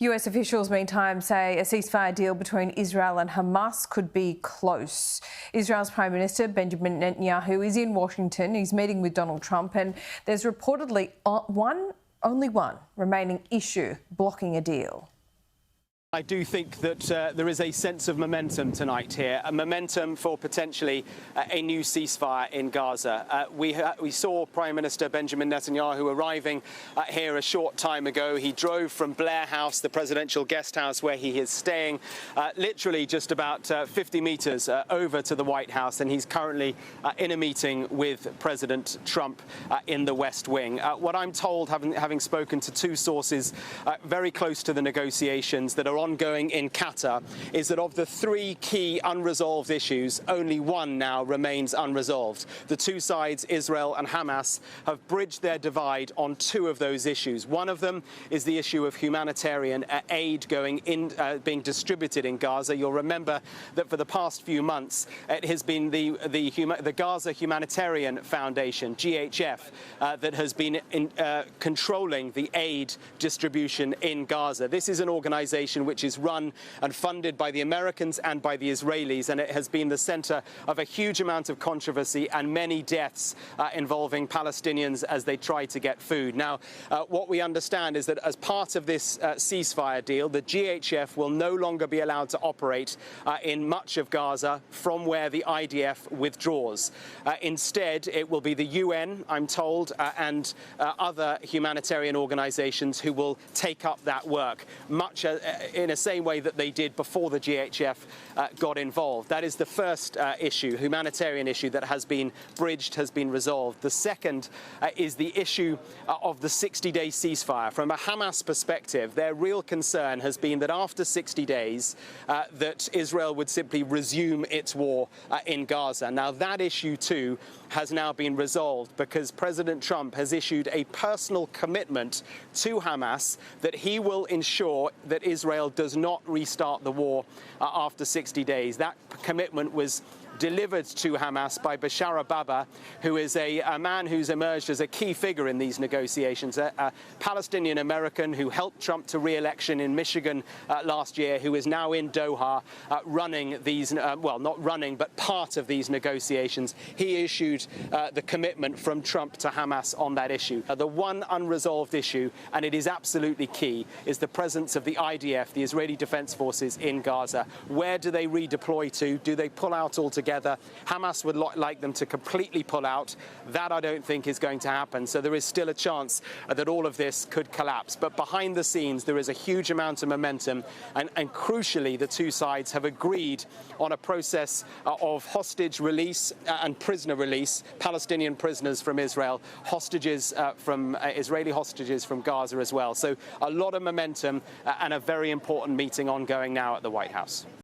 US officials, meantime, say a ceasefire deal between Israel and Hamas could be close. Israel's Prime Minister Benjamin Netanyahu is in Washington. He's meeting with Donald Trump, and there's reportedly only one remaining issue blocking a deal. I do think that there is a sense of momentum tonight here, a momentum for potentially a new ceasefire in Gaza. We saw Prime Minister Benjamin Netanyahu arriving here a short time ago. He drove from Blair House, the presidential guest house where he is staying, literally just about 50 metres over to the White House, and he's currently in a meeting with President Trump in the West Wing. What I'm told, having spoken to two sources very close to the negotiations that are ongoing in Qatar, is that of the three key unresolved issues, only one now remains unresolved. The two sides, Israel and Hamas, have bridged their divide on two of those issues. One of them is the issue of humanitarian aid being distributed in Gaza. You'll remember that for the past few months, it has been the Gaza Humanitarian Foundation, GHF, that has been controlling the aid distribution in Gaza. This is an organization which is run and funded by the Americans and by the Israelis, and it has been the center of a huge amount of controversy and many deaths involving Palestinians as they try to get food. Now, what we understand is that as part of this ceasefire deal, the GHF will no longer be allowed to operate in much of Gaza from where the IDF withdraws. Instead, it will be the UN, I'm told, and other humanitarian organizations who will take up that work, much in the same way that they did before the GHF got involved. That is the first issue, humanitarian issue, that has been bridged, has been resolved. The second is the issue of the 60-day ceasefire. From a Hamas perspective, their real concern has been that after 60 days, that Israel would simply resume its war in Gaza. Now, that issue too has now been resolved because President Trump has issued a personal commitment to Hamas that he will ensure that Israel does not restart the war after 60 days. That commitment was delivered to Hamas by Bashar al-Baba, who is a man who's emerged as a key figure in these negotiations, a Palestinian American who helped Trump to re-election in Michigan last year, who is now in Doha running these, well, not running, but part of these negotiations. He issued the commitment from Trump to Hamas on that issue. The one unresolved issue, and it is absolutely key, is the presence of the IDF, the Israeli Defense Forces, in Gaza. Where do they redeploy to? Do they pull out altogether? Hamas would like them to completely pull out. That I don't think is going to happen. So there is still a chance that all of this could collapse. But behind the scenes, there is a huge amount of momentum. And crucially, the two sides have agreed on a process of hostage release and prisoner release, Palestinian prisoners from Israel, hostages from Israeli hostages from Gaza as well. So a lot of momentum and a very important meeting ongoing now at the White House.